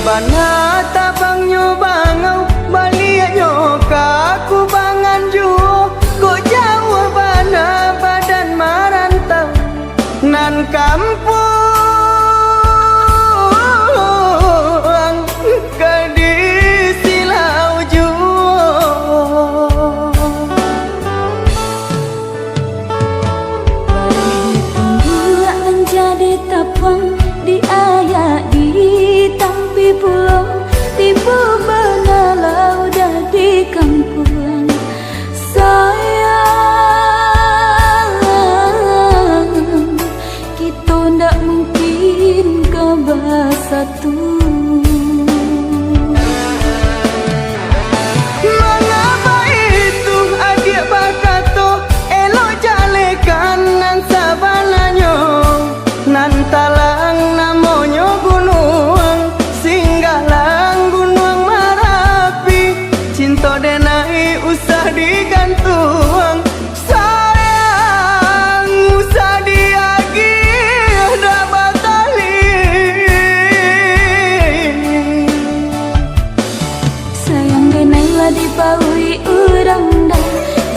bana tabang nyo bangau balik nyo kaku bangan juo kok jauh bana badan marantau nan kampung ke silau juo Buat menjadi tapang di ayak di tampi pulau tiba benalau dah di kampung sayang kita ndak mungkin ke bersatu. Mengapa itu adik bakato elok jalekan nan sabananyo nan talang namonyo gunung singgalang gunung Marapi cinta denai usah digantung sayang usah diagi dah batali Sayang denai lah dipaui urang dah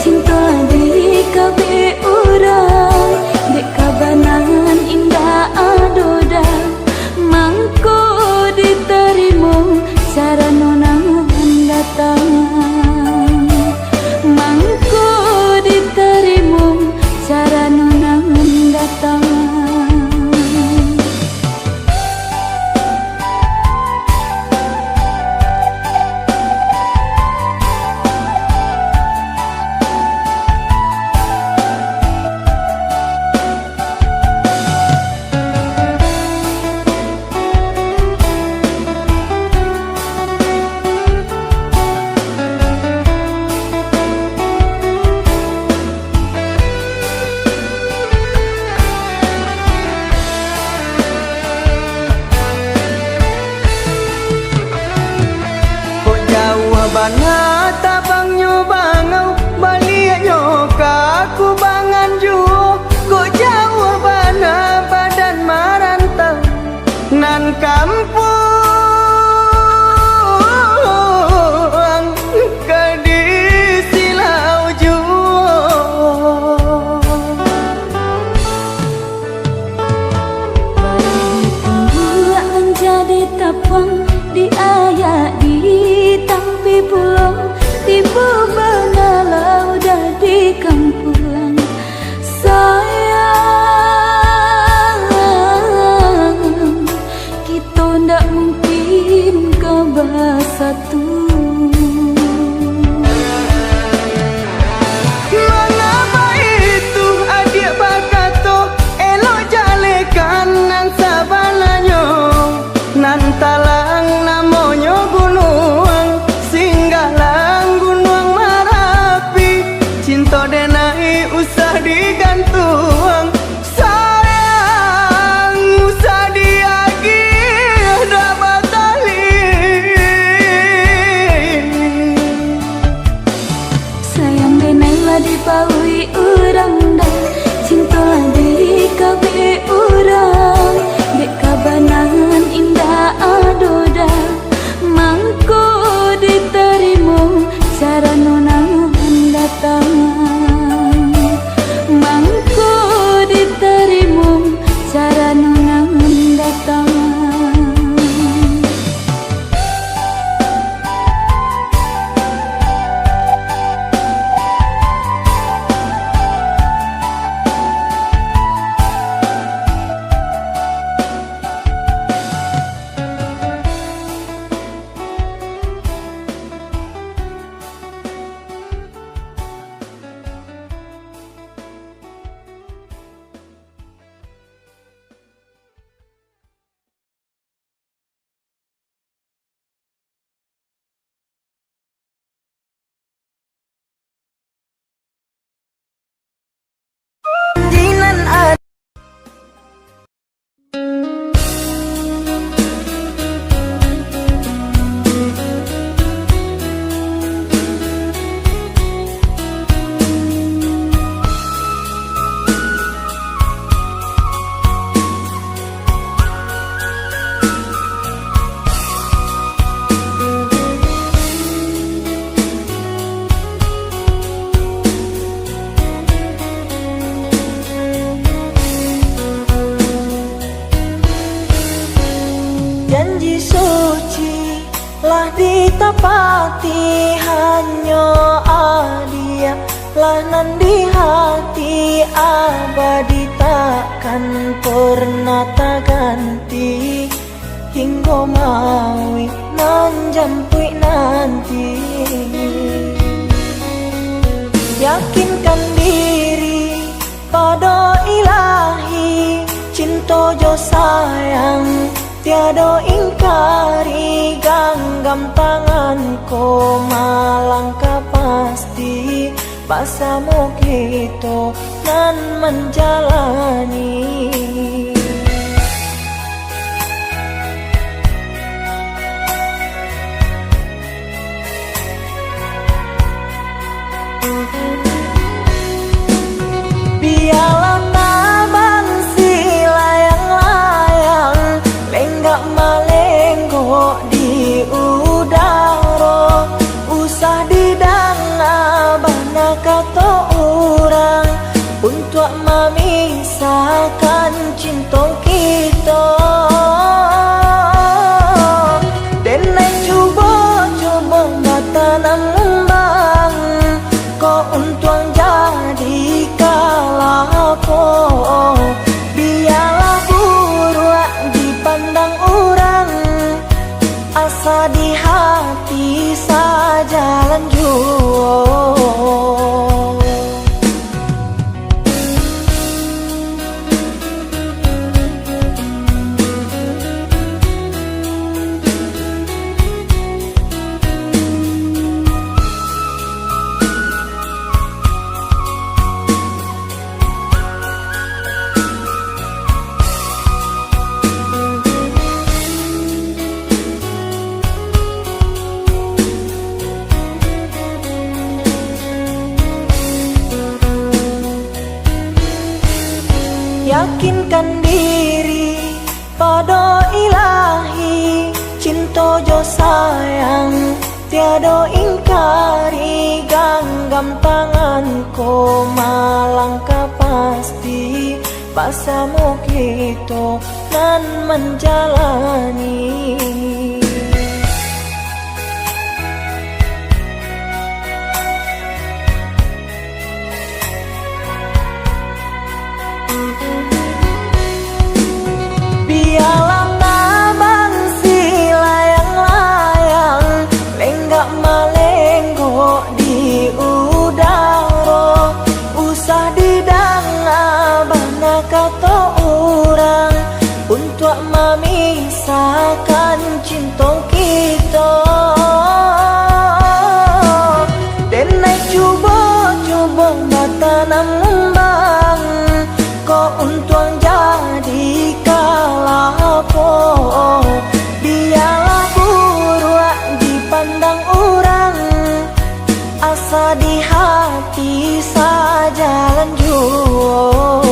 cinta di kabe urang dek kabanangan indah adoda mangko diterima cara nonangan datang mangko diterima cara nonangan datang. Bana tabang nyo bangau balik nyo kaku bangan juo kok jauh bana badan marantau nan kampung ke silau juo Buat menjadi tapang di ayak di tampi pulau tapati hanya adia lanan di hati abadi takkan pernah tak ganti hingga maui nan jampui nanti. Yakinkan diri pada ilahi, cinta jo sayang tiada ingkari, genggam tanganku malangkah pasti bersama kita nan menjalani. Biarlah nabang si layang-layang lenggak malenggok di udara, usah didanga bana kata orang untuk memisahkan cinta kita. Dan cuba-cuba tanam embang kau untung jadi kalako. Biarlah buruk dipandang orang, asa di hati saja lanjut. Yakinkan diri pada ilahi, cinta jo sayang tiada ingkari, genggam tanganku malangkah pasti bersama kita nan menjalani. Biarlah nabang si layang-layang lenggak malenggok di udara, usah didanga bana kata orang untuk memisahkan cinta kita. Dan cuba-cuba tanam embang kau untung jadi kalako. Biarlah buruk dipandang orang, asa di hati saja lanjut.